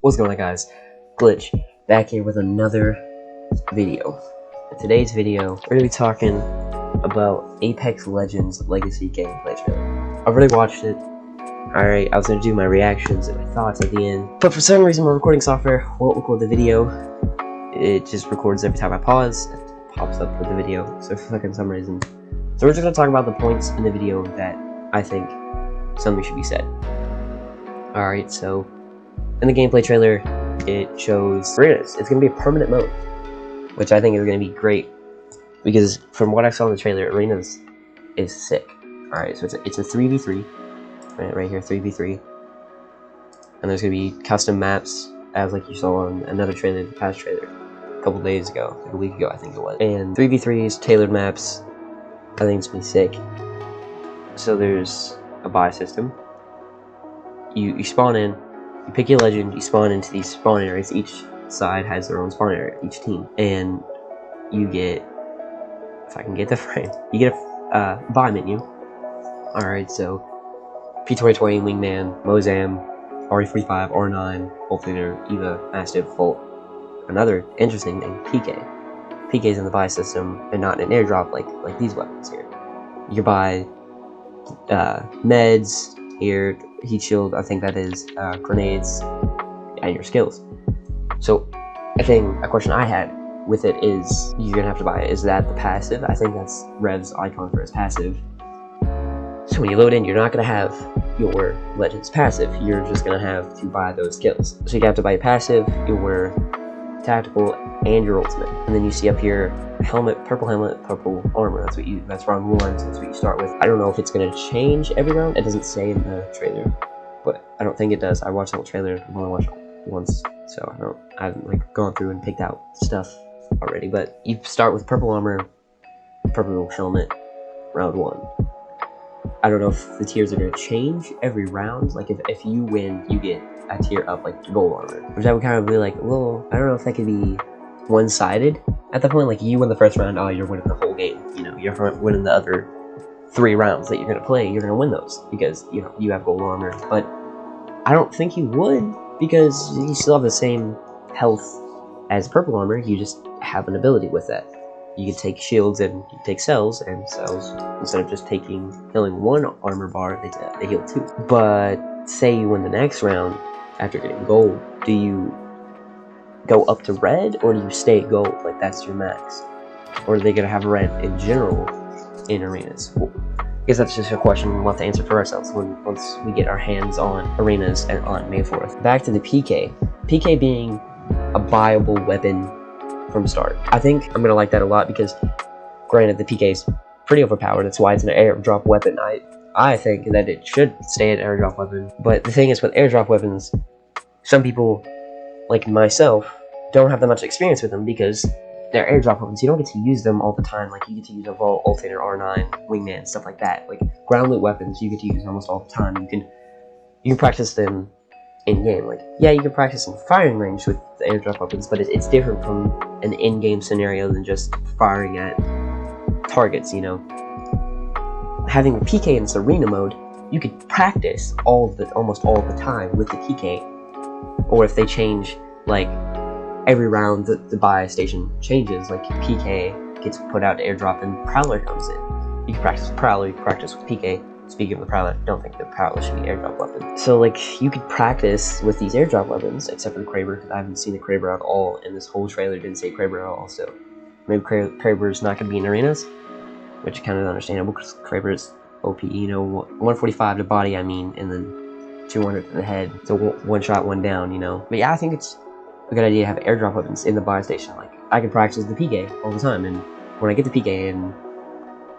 What's going on, guys? Glitch back here with another video. In today's video, we're gonna be talking about Apex Legends Legacy gameplay trailer. I've already watched it. Alright, I was gonna do my reactions and my thoughts at the end, but for some reason my recording software won't record the video. It just records every time I pause. It pops up with the video, so for some reason. So we're just gonna talk about the points in the video that I think something should be said. Alright, so in the gameplay trailer, it shows arenas. It's going to be a permanent mode, which I think is going to be great, because from what I saw in the trailer, arenas is sick. Alright, so it's a 3v3, right here, 3v3, and there's going to be custom maps, as like you saw on another trailer, the past trailer, a couple days ago, like a week ago I think it was, and 3v3s, tailored maps. I think it's going to be sick. So there's a buy system. You spawn in, you pick your legend, you spawn into these spawn areas. Each side has their own spawn area, each team. And you get, if I can get the frame, you get a buy menu. Alright, so P2020, Wingman, Mozam, RE45, R9, Bolt Leader, Eva, Mastiff, Volt. Another interesting thing, PK. PK's in the buy system and not in an airdrop like these weapons here. You can buy meds here, heat shield, I think that is, grenades, and your skills. So I think a question I had with it is, you're gonna have to buy it. Is that the passive? I think that's Rev's icon for his passive. So when you load in, you're not gonna have your Legends passive, you're just gonna have to buy those skills. So you have to buy your passive, your tactical, and your ultimate. And then you see up here, helmet, purple armor. That's round 1, so that's what you start with. I don't know if it's gonna change every round. It doesn't say in the trailer, but I don't think it does. I watched the whole trailer. I've only watched it once, so I haven't like gone through and picked out stuff already. But you start with purple armor, purple helmet, round 1. I don't know if the tiers are gonna change every round. Like if you win, you get a tier up, like gold armor, which I would kind of be like, well, I don't know if that could be one-sided at the point. Like, you win the first round, oh, you're winning the whole game, you know, you're winning the other 3 rounds that you're gonna play, you're gonna win those because, you know, you have gold armor. But I don't think you would, because you still have the same health as purple armor, you just have an ability with that. You can take shields and you can take cells, and cells, instead of just healing 1 armor bar, they heal 2. But say you win the next round after getting gold, do you go up to red, or do you stay at gold, like that's your max? Or are they gonna have red in general in arenas? Well, I guess that's just a question we'll have to answer for ourselves once we get our hands on arenas and on May 4th. Back to the PK. PK being a buyable weapon from start. I think I'm gonna like that a lot, because granted the PK is pretty overpowered. That's why it's an airdrop weapon. I think that it should stay an airdrop weapon. But the thing is, with airdrop weapons, some people, like myself, don't have that much experience with them, because they're airdrop weapons. You don't get to use them all the time. Like, you get to use a Volt, Ultimator, R9, Wingman, stuff like that. Like, ground loot weapons, you get to use almost all the time. You can practice them in-game. Like, yeah, you can practice in firing range with the airdrop weapons, but it's different from an in-game scenario than just firing at targets, you know. Having the PK in its arena mode, you could practice almost all the time with the PK. Or if they change, like, every round the buy station changes, like PK gets put out to airdrop and Prowler comes in. You can practice with Prowler, you can practice with PK. Speaking of the Prowler, I don't think the Prowler should be an airdrop weapon. So, like, you could practice with these airdrop weapons, except for the Kraber, because I haven't seen the Kraber at all, and this whole trailer didn't say Kraber at all, so maybe Kraber's not going to be in arenas, which is kind of understandable, because Kraber's OP, you know, 145 to body, I mean, and then 200 to the head, so one shot, one down, you know. But yeah, I think it's a good idea to have airdrop weapons in the buy station. Like, I can practice the PK all the time, and when I get the PK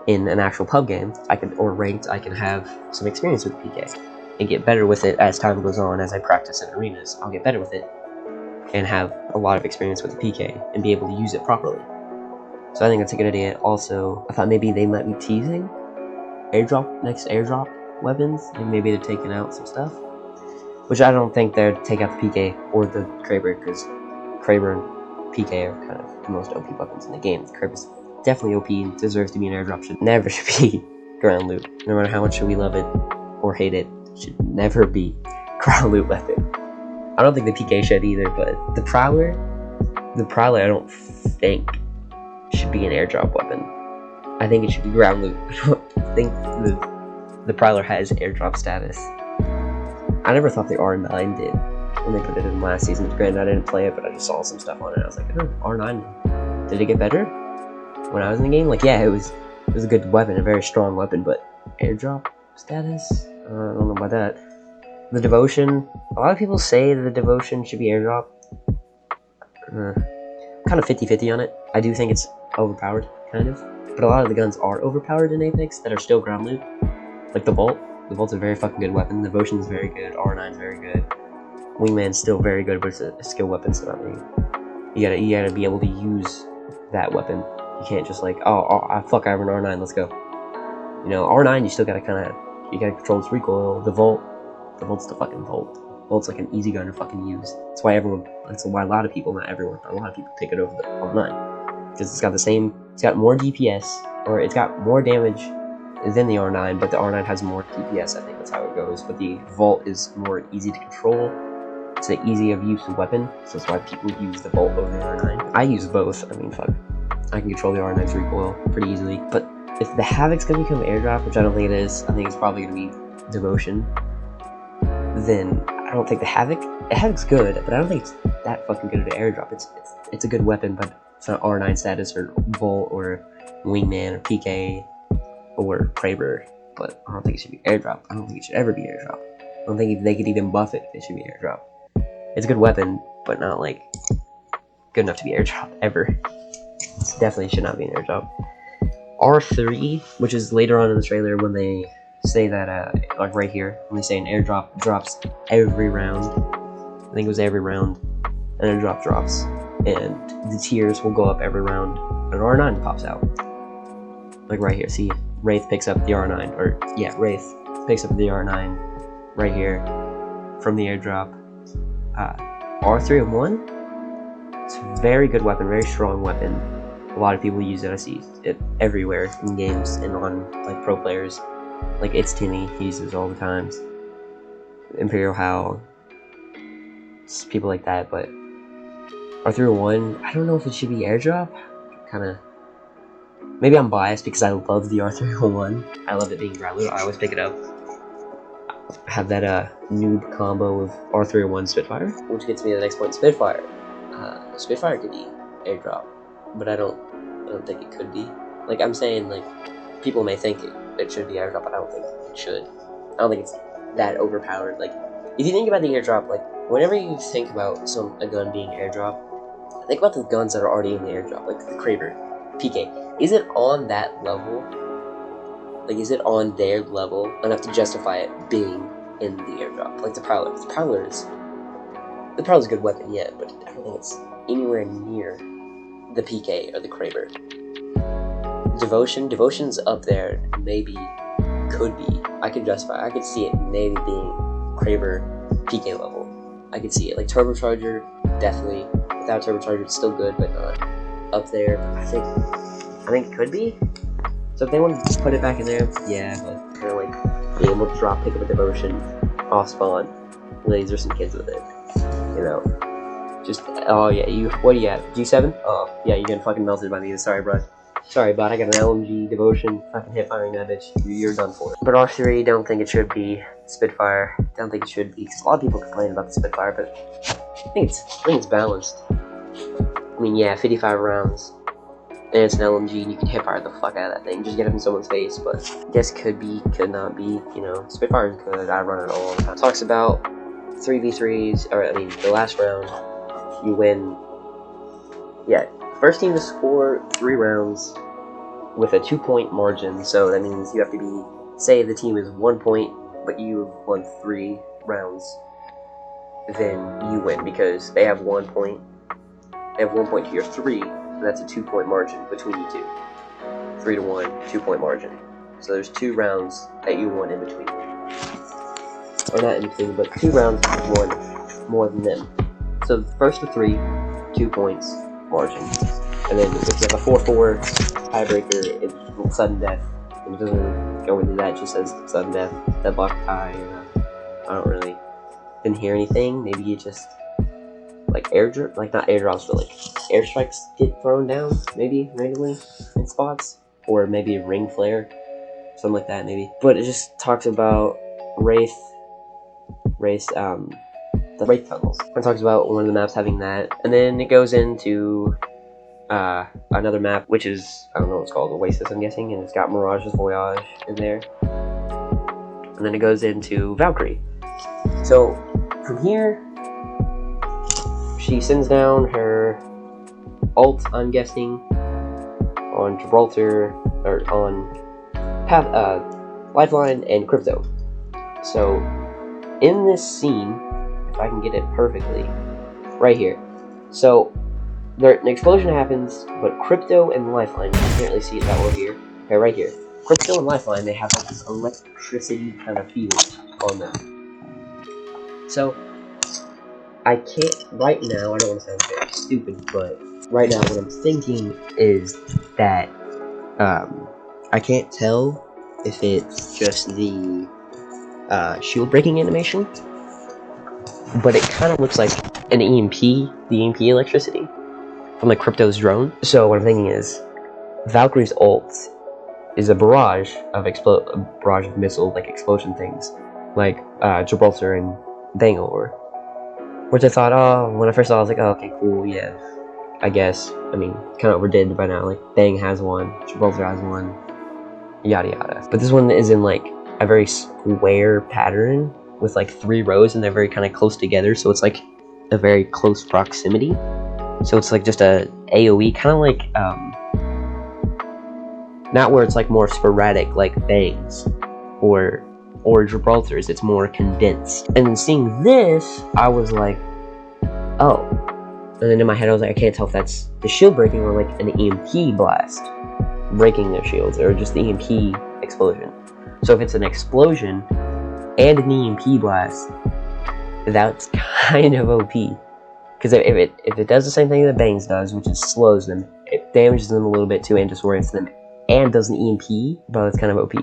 in an actual pub game, or ranked, I can have some experience with the PK and get better with it as time goes on. As I practice in arenas, I'll get better with it and have a lot of experience with the PK and be able to use it properly. So I think that's a good idea. Also, I thought maybe they might be teasing next airdrop weapons, and maybe they're taking out some stuff, which I don't think they'd take out the PK or the Kraber, because Kraber and PK are kind of the most OP weapons in the game. The Kraber's definitely OP and deserves to be an airdrop, should never be ground loot. No matter how much we love it or hate it, it should never be ground loot weapon. I don't think the PK should either, but the Prowler I don't think should be an airdrop weapon. I think it should be ground loot. I don't think the Prowler has airdrop status. I never thought the R9 did when they put it in last season. Granted, I didn't play it, but I just saw some stuff on it. I was like, oh, R9. Did it get better when I was in the game? Like, yeah, it was a good weapon, a very strong weapon, but airdrop status? I don't know about that. The Devotion, a lot of people say the Devotion should be airdrop. Kind of 50-50 on it. I do think it's overpowered, kind of. But a lot of the guns are overpowered in Apex that are still ground loot. Like the Bolt. The Bolt's a very fucking good weapon. The Devotion's very good. R9's very good. Wingman's still very good, but it's a skill weapon, so I mean, you gotta be able to use that weapon. You can't just like, fuck, I have an R9, let's go. You know, R9, you still gotta you gotta control its recoil. The Volt's the fucking Volt. Volt's like an easy gun to fucking use. That's why a lot of people, not everyone, but a lot of people pick it over the R9. Because it's got more DPS, or it's got more damage than the R9, but the R9 has more DPS, I think that's how it goes. But the Volt is more easy to control. It's an easy of use weapon, so that's why people use the Volt over the R9. I use both. I mean, fuck. I can control the R9's recoil pretty easily. But if the Havoc's gonna become airdrop, which I don't think it is, I think it's probably gonna be Devotion, then I don't think the Havoc's good, but I don't think it's that fucking good at an airdrop. It's a good weapon, but it's not R9 status or Bolt or Wingman or PK or Kraber. But I don't think it should be airdrop. I don't think it should ever be airdrop. I don't think if they could even buff it, it should be airdrop. It's a good weapon, but not like good enough to be airdrop ever. It definitely should not be an airdrop. R3, which is later on in the trailer when they say that, like right here, when they say an airdrop drops every round. I think it was every round, an airdrop drops, and the tiers will go up every round. An R9 pops out, like right here. See, Wraith picks up the R9, or yeah, Wraith picks up the R9 right here from the airdrop. R301, it's a very good weapon, very strong weapon. A lot of people use it. I see it everywhere in games and on like pro players. Like It's Timmy, he uses it all the times. Imperial Howl, people like that. But R301, I don't know if it should be airdrop. Kinda, maybe I'm biased because I love the R301. I love it being ground loot. I always pick it up. I have that noob combo of R301 Spitfire, which gets me to the next point. Spitfire. Spitfire could be airdrop, but I don't think it could be. Like I'm saying, like people may think it should be airdrop, but I don't think it should. I don't think it's that overpowered. Like if you think about the airdrop, like whenever you think about a gun being airdrop, think about the guns that are already in the airdrop, like the Kraber, PK. Is it on that level? Like, is it on their level enough to justify it being in the airdrop? Like the Prowler. The Prowler's a good weapon, yeah, but I don't think it's anywhere near the PK or the Kraber. Devotion's up there, maybe, could be. I could see it maybe being Kraber PK level. I could see it. Like Turbocharger, definitely. Without Turbocharger, it's still good, but not up there. I think it could be. So if they want to just put it back in there, yeah, but kind of like being able to pick up a Devotion off spawn, laser some kids with it, you know. Just, oh yeah, what do you have? G7? Oh, yeah, you're getting fucking melted by me. Sorry, bro. Sorry, bud, I got an LMG Devotion. Fucking hip firing that bitch. You're done for. But R3, don't think it should be. Spitfire, don't think it should be. Because a lot of people complain about the Spitfire, but I think it's balanced. I mean, yeah, 55 rounds. And it's an LMG, and you can hip fire the fuck out of that thing. Just get up in someone's face, but I guess could be, could not be, you know. Spitfire's good, I run it all the time. Talks about 3v3s, or I mean, the last round, you win. Yeah, first team to score 3 rounds with a 2-point margin, so that means you have to be, say the team is 1 point, but you've won 3 rounds, then you win, because they have 1 point. They have 1 point to your 3, so that's a 2-point margin between you two. 3-1, 2-point margin. So there's 2 rounds that you won in between. Or not in between, but 2 rounds you won more than them. So the first to 3, 2 points margin. And then if you have a 4-4 tiebreaker, it's sudden death. And it doesn't go into that. Just as sudden death, deadlock tie. I don't really didn't hear anything. Maybe it just like airdrop, like not airdrops, but like airstrikes get thrown down maybe randomly in spots, or maybe a ring flare, something like that maybe. But it just talks about Wraith, the Wraith tunnels. It talks about one of the maps having that, and then it goes into another map, which is, I don't know what it's called, Oasis I'm guessing, and it's got Mirage's Voyage in there. And then it goes into Valkyrie. So from here, she sends down her ult, I'm guessing, on Gibraltar, or on Lifeline and Crypto. So in this scene, if I can get it perfectly, right here. So an explosion happens, but Crypto and Lifeline, you can't really see it that well here. Okay, right here. Crypto and Lifeline, they have like this electricity kind of feeling on them. So I can't, right now, I don't want to sound very stupid, but right now what I'm thinking is that I can't tell if it's just the shield breaking animation, but it kind of looks like an EMP, the EMP electricity from like Crypto's drone. So what I'm thinking is Valkyrie's ult is a barrage of missile like explosion things, like Gibraltar and Bangalore. Which I thought, oh, when I first saw it, I was like, oh, okay, cool, yeah, I guess. I mean, kind of overdid by now. Like Bang has one, Gibraltar has one, yada yada. But this one is in like a very square pattern with like 3 rows, and they're very kind of close together, so it's like a very close proximity. So it's like just a AoE, kind of like not where it's like more sporadic like Bangs or Gibraltar's, it's more condensed. And then seeing this, I was like, oh. And then in my head I was like, I can't tell if that's the shield breaking or like an EMP blast breaking their shields, or just the EMP explosion. So if it's an explosion and an EMP blast, that's kind of OP. Because if it does the same thing that Bangs does, which is slows them, it damages them a little bit too and disorients them, and does an EMP, but it's kind of OP.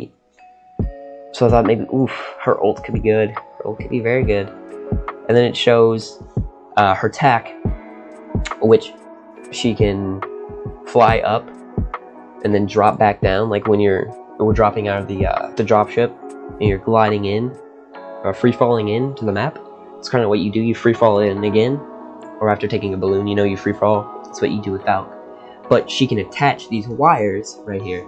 So I thought maybe, oof, her ult could be good. Her ult could be very good. And then it shows her tack, which she can fly up and then drop back down, like when we're dropping out of the dropship and you're gliding in, or free falling in to the map. It's kind of what you do. You free fall in again, or after taking a balloon, you know, you free fall. That's what you do with Valk. But she can attach these wires right here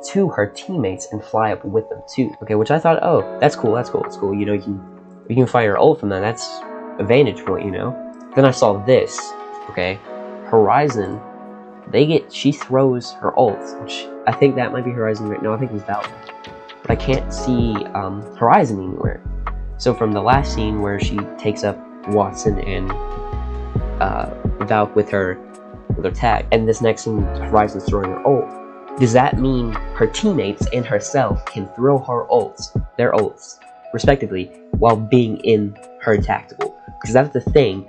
to her teammates and fly up with them too. Okay, which I thought, oh, that's cool, that's cool, that's cool. You know, you can fire ult from that. That's a vantage point, you know. Then I saw this. Okay, Horizon. She throws her ult, which I think that might be Horizon right now. I think it was Valk, but I can't see Horizon anywhere. So from the last scene where she takes up Watson and Valk with her tag, and this next scene Horizon's throwing her ult. Does that mean her teammates and herself can throw their ults, respectively, while being in her tactical? Because that's the thing.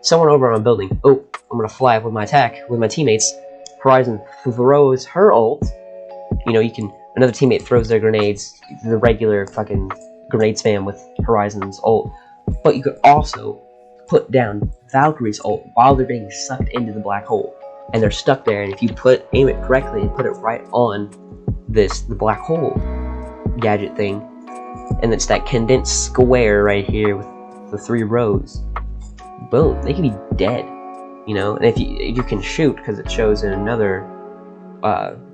Someone over on a building, oh, I'm gonna fly up with my attack with my teammates. Horizon throws her ult. You know, another teammate throws their grenades, the regular fucking grenade spam with Horizon's ult. But you could also put down Valkyrie's ult while they're being sucked into the black hole. And they're stuck there, and if you aim it correctly and put it right on the black hole gadget thing, and it's that condensed square right here with the 3 rows, boom, they can be dead, you know. And if you can shoot, because it shows in another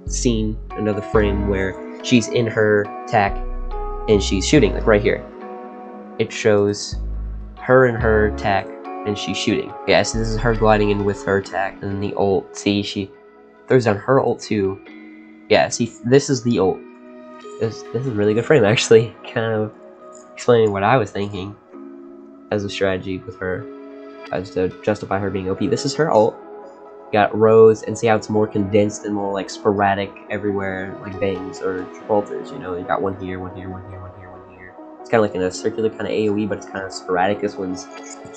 scene, another frame where she's in her tack and she's shooting, like right here. It shows her in her tack and she's shooting. Yeah, so this is her gliding in with her attack, and then the ult. See, she throws down her ult too. Yeah, see, this is the ult. This is a really good frame, actually. Kind of explaining what I was thinking as a strategy with her, as to justify her being OP. This is her ult. Got rows, and see how it's more condensed and more like sporadic everywhere, like Bangs or Gibraltar's. You know, you got one here, one here, one here, one here, one here. It's kind of like in a circular kind of AoE, but it's kind of sporadic. This one's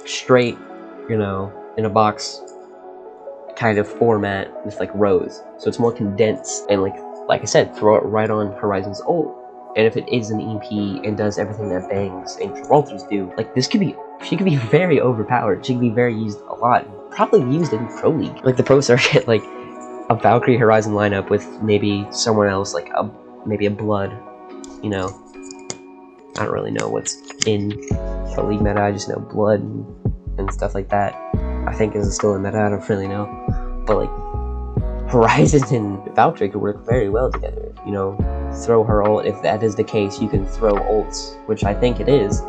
straight, you know, in a box kind of format with like rows. So it's more condensed, and like I said, throw it right on Horizon's ult, and if it is an EP and does everything that Bang's Angel Walters do, like this could be, she could be very overpowered. She could be very used a lot, probably used in Pro League, like the Pro Circuit, like a Valkyrie Horizon lineup with maybe someone else, like maybe a Blood, you know. I don't really know what's in Pro League meta. I just know Blood and stuff like that. I think is still in meta. I don't really know, but like Horizon and Valkyrie could work very well together. You know, throw her ult. If that is the case, you can throw ults, which I think it is.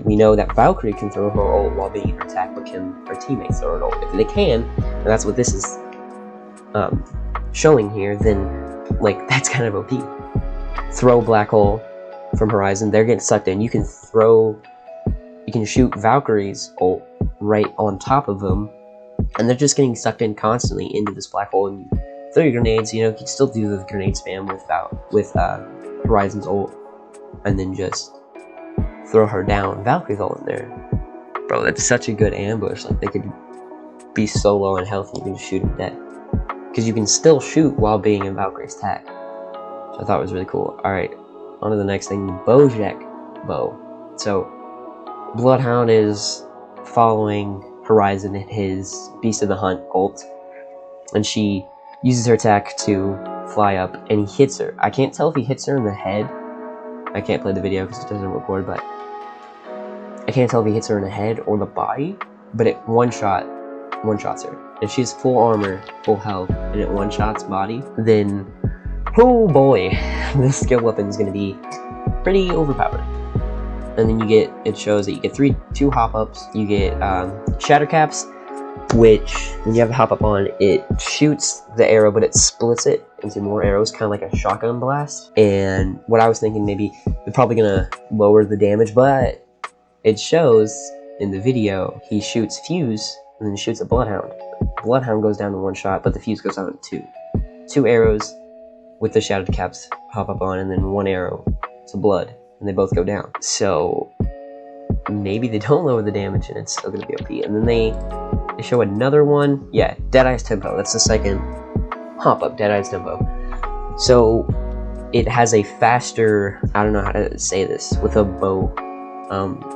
We know that Valkyrie can throw her ult while being attacked, but can her teammates throw her ult? If they can, and that's what this is showing here, then like that's kind of OP. Throw Black Hole from Horizon, they're getting sucked in. You can shoot Valkyrie's ult right on top of them, and they're just getting sucked in constantly into this black hole. And throw your grenades, you know, you can still do the grenade spam with Horizon's ult, and then just throw her down. Valkyrie's ult in there, bro. That's such a good ambush. Like they could be so low in health, and you can just shoot them dead, because you can still shoot while being in Valkyrie's attack. So I thought it was really cool. All right. On to the next thing, Bojack bow. So, Bloodhound is following Horizon in his Beast of the Hunt ult, and she uses her attack to fly up, and he hits her. I can't tell if he hits her in the head. I can't play the video because it doesn't record, but I can't tell if he hits her in the head or the body, but it one-shots her. If she's full armor, full health, and it one-shots body, then oh boy, this skill weapon is going to be pretty overpowered. And then it shows that you get two hop-ups. You get Shatter Caps, which when you have the hop-up on, it shoots the arrow, but it splits it into more arrows, kind of like a shotgun blast. And what I was thinking, maybe they're probably going to lower the damage, but it shows in the video, he shoots Fuse, and then shoots a Bloodhound. Bloodhound goes down in one shot, but the Fuse goes down in two. 2 arrows with the Shattered Caps hop up on, and then 1 arrow to Blood, and they both go down. So maybe they don't lower the damage, and it's still gonna be OP. And then they show another one. Yeah, Deadeye's Tempo. That's the second hop up, Deadeye's Tempo. So it has a faster, I don't know how to say this with a bow.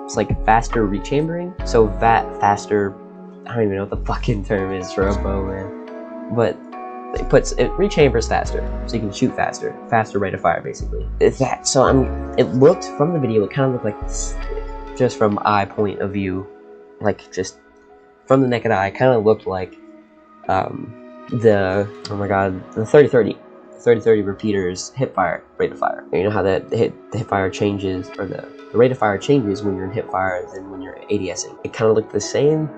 It's like faster rechambering. So faster. I don't even know what the fucking term is for a bow, man. But it rechambers faster, so you can shoot faster rate of fire, basically. It's that. So it looked from the video, it kind of looked like this, just from eye point of view, like just from the naked eye, kind of looked like the 30-30 repeaters hip fire rate of fire. You know how the hip fire changes, or the rate of fire changes when you're in hip fire than when you're ADSing. It kind of looked the same,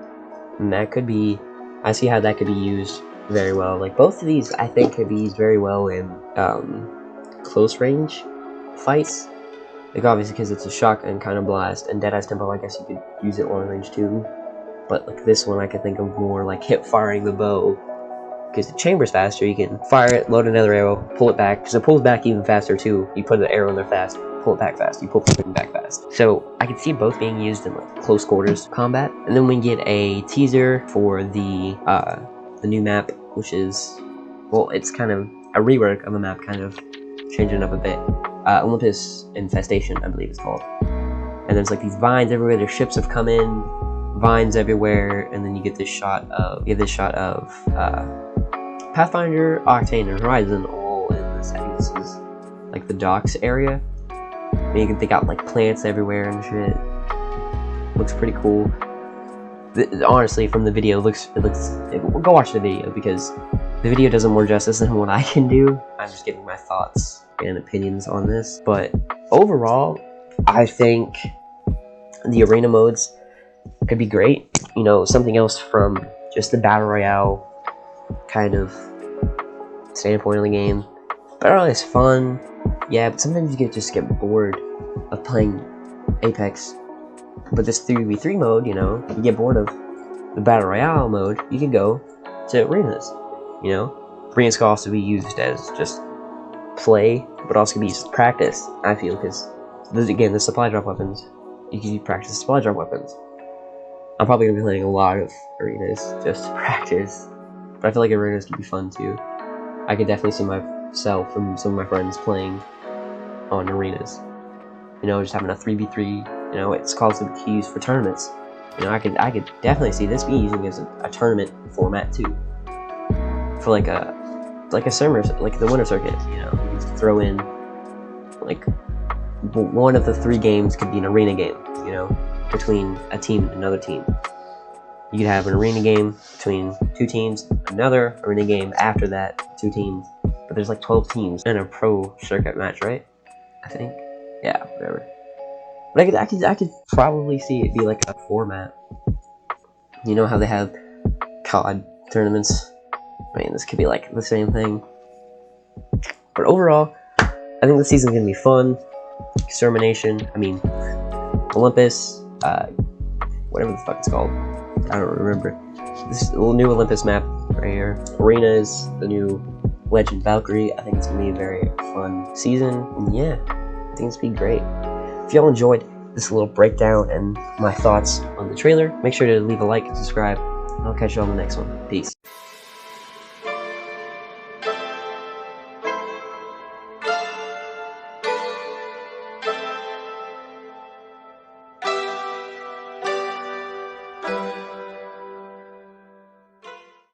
and that could be. I see how that could be used very well. Like both of these, I think, could be used very well in close range fights. Like obviously because it's a shotgun kind of blast, and Deadeye's Tempo, I guess you could use it long range too. But like this one, I could think of more like hip firing the bow, because it chambers faster. You can fire it, load another arrow, pull it back, because it pulls back even faster too. You put the arrow in there fast, pull it back fast. You pull it back fast. So I could see both being used in like close quarters combat. And then we get a teaser for the new map, which is, well, it's kind of a rework of a map, kind of changing it up a bit. Olympus Infestation, I believe it's called. And there's like these vines everywhere. Their ships have come in, vines everywhere, and then you get this shot of Pathfinder, Octane, and Horizon all in this. I think this is like the docks area. And you can think out like plants everywhere and shit. Looks pretty cool. Honestly, from the video, go watch the video, because the video does more justice than what I can do. I'm just giving my thoughts and opinions on this. But overall, I think the arena modes could be great. You know, something else from just the Battle Royale kind of standpoint of the game. Battle Royale is fun, yeah, but sometimes you just get bored of playing Apex. But this 3v3 mode, you know, you get bored of the Battle Royale mode, you can go to arenas, you know. Arenas can also be used as just play, but also can be used as practice, I feel, because, again, the supply drop weapons, you can practice supply drop weapons. I'm probably going to be playing a lot of arenas just to practice, but I feel like arenas can be fun too. I could definitely see myself and some of my friends playing on arenas. You know, just having a 3v3. You know, it's called to be used for tournaments. You know, I could definitely see this be using as a tournament format too, for like a summer, like the winter circuit. You know, you can throw in like one of the 3 games could be an arena game. You know, between a team and another team. You could have an arena game between 2 teams, another arena game after that, 2 teams. But there's like 12 teams in a pro circuit match, right? I think. Yeah, whatever. But I could probably see it be like a format. You know how they have COD tournaments? I mean, this could be like the same thing. But overall, I think the season's gonna be fun. Extermination, I mean, Olympus, whatever the fuck it's called. I don't remember. This is the new Olympus map right here. Arenas, the new Legend Valkyrie. I think it's gonna be a very fun season. And yeah, I think it's gonna be great. If y'all enjoyed this little breakdown and my thoughts on the trailer, make sure to leave a like and subscribe. I'll catch you on the next one. Peace.